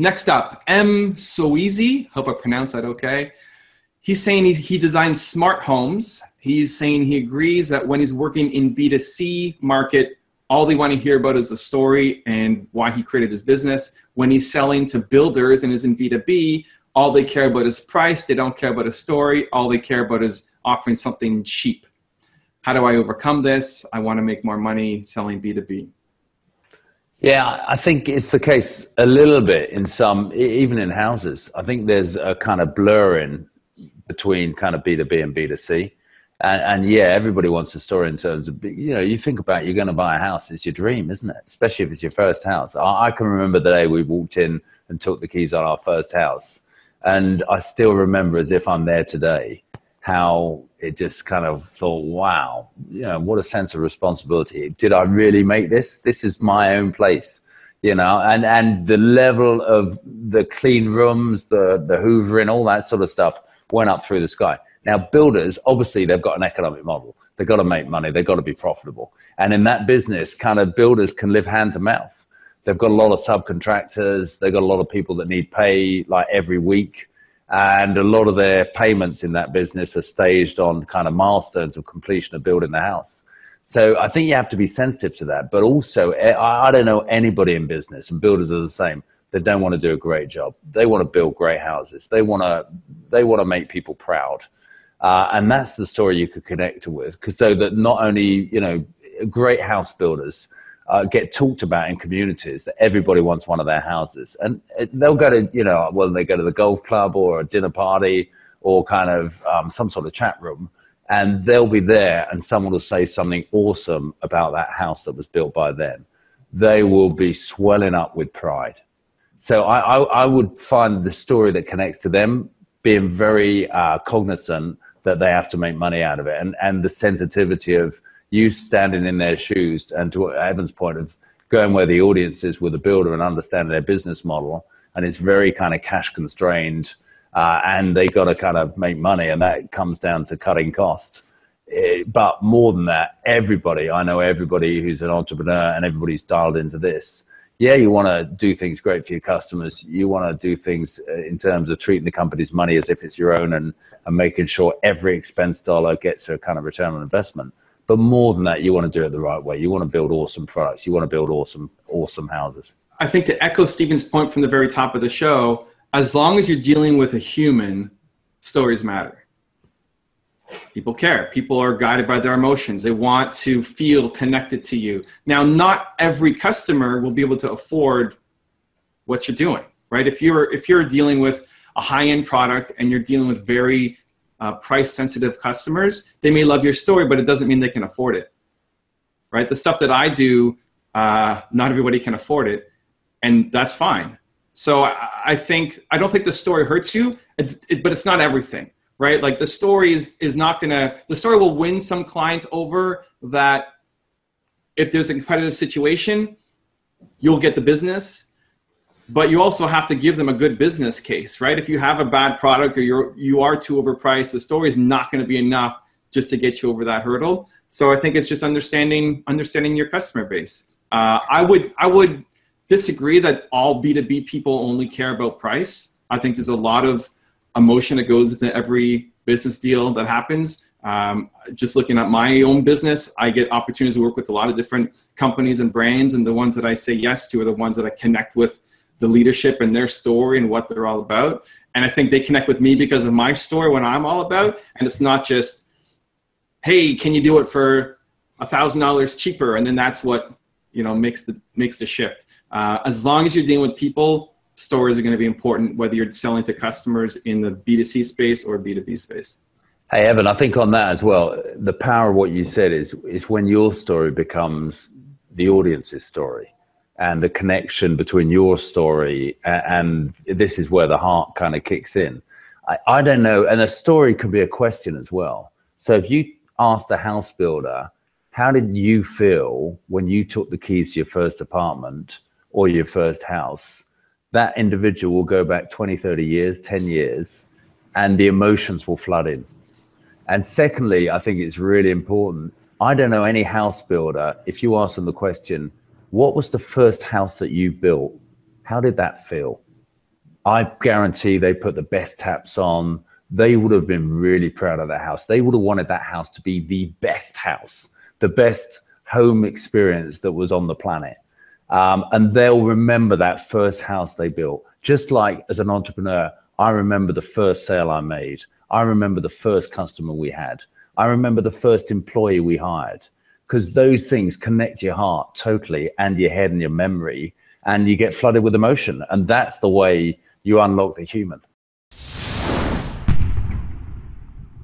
Next up, M. Soezy. Hope I pronounced that okay. He's saying he designs smart homes. He's saying he agrees that when he's working in B2C market, all they want to hear about is the story and why he created his business. When he's selling to builders and is in B2B, all they care about is price. They don't care about a story. All they care about is offering something cheap. How do I overcome this? I want to make more money selling B2B. Yeah, I think it's the case a little bit in some, even in houses. I think there's a kind of blurring between kind of B2B and B2C. And yeah, everybody wants a story in terms of, you know, you think about you're going to buy a house. It's your dream, isn't it? Especially if it's your first house. I can remember the day we walked in and took the keys on our first house. And I still remember as if I'm there today, how it just kind of thought, wow, you know, what a sense of responsibility. Did I really make this? This is my own place, you know, and the level of the clean rooms, the hoovering, all that sort of stuff went up through the sky. Now, builders, obviously, they've got an economic model. They've got to make money. They've got to be profitable. And in that business, kind of builders can live hand to mouth. They've got a lot of subcontractors. They've got a lot of people that need pay like every week. And a lot of their payments in that business are staged on kind of milestones of completion of building the house. So I think you have to be sensitive to that. But also, I don't know anybody in business, and builders are the same. They don't want to do a great job. They want to build great houses. They want to make people proud. And that's the story you could connect with, so that not only, you know, great house builders get talked about in communities, that everybody wants one of their houses. And they'll go to, you know, well, they go to the golf club or a dinner party or kind of some sort of chat room, and they'll be there and someone will say something awesome about that house that was built by them. They will be swelling up with pride. So I would find the story that connects to them being very cognizant that they have to make money out of it, and the sensitivity of you standing in their shoes, and to Evan's point of going where the audience is with the builder and understanding their business model, and it's very kind of cash constrained, and they got to kind of make money, and that comes down to cutting costs. But more than that, I know everybody who's an entrepreneur, and everybody's dialed into this. Yeah, you want to do things great for your customers. You want to do things in terms of treating the company's money as if it's your own, and making sure every expense dollar gets a kind of return on investment. But more than that, you want to do it the right way. You want to build awesome products. You want to build awesome houses. I think to echo Stephen's point from the very top of the show, as long as you're dealing with a human, stories matter. People care. People are guided by their emotions. They want to feel connected to you. Now, not every customer will be able to afford what you're doing, right? If you're dealing with a high-end product and you're dealing with very price-sensitive customers, they may love your story, but it doesn't mean they can afford it, right? The stuff that I do, not everybody can afford it, and that's fine. So I don't think the story hurts you, but it's not everything. Right? Like the story the story will win some clients over, that if there's a competitive situation, you'll get the business, but you also have to give them a good business case, right? If you have a bad product or you are too overpriced, the story is not going to be enough just to get you over that hurdle. So I think it's just understanding your customer base. I would disagree that all B2B people only care about price. I think there's a lot of emotion that goes into every business deal that happens. Just looking at my own business, I get opportunities to work with a lot of different companies and brands, and the ones that I say yes to are the ones that I connect with the leadership and their story and what they're all about. And I think they connect with me because of my story, what I'm all about. And it's not just, hey, can you do it for $1,000 cheaper? And then that's what, you know, makes the shift. As long as you're dealing with people, stories are going to be important, whether you're selling to customers in the B2C space or B2B space. Hey, Evan, I think on that as well, the power of what you said is when your story becomes the audience's story, and the connection between your story and this is where the heart kind of kicks in. I don't know, and a story could be a question as well. So if you asked a house builder, how did you feel when you took the keys to your first apartment or your first house? That individual will go back 20, 30 years, 10 years, and the emotions will flood in. And secondly, I think it's really important. I don't know any house builder, if you ask them the question, what was the first house that you built? How did that feel? I guarantee they put the best taps on. They would have been really proud of that house. They would have wanted that house to be the best house, the best home experience that was on the planet. And they'll remember that first house they built. Just like as an entrepreneur, I remember the first sale I made. I remember the first customer we had. I remember the first employee we hired, because those things connect your heart totally, and your head and your memory, and you get flooded with emotion. And that's the way you unlock the human.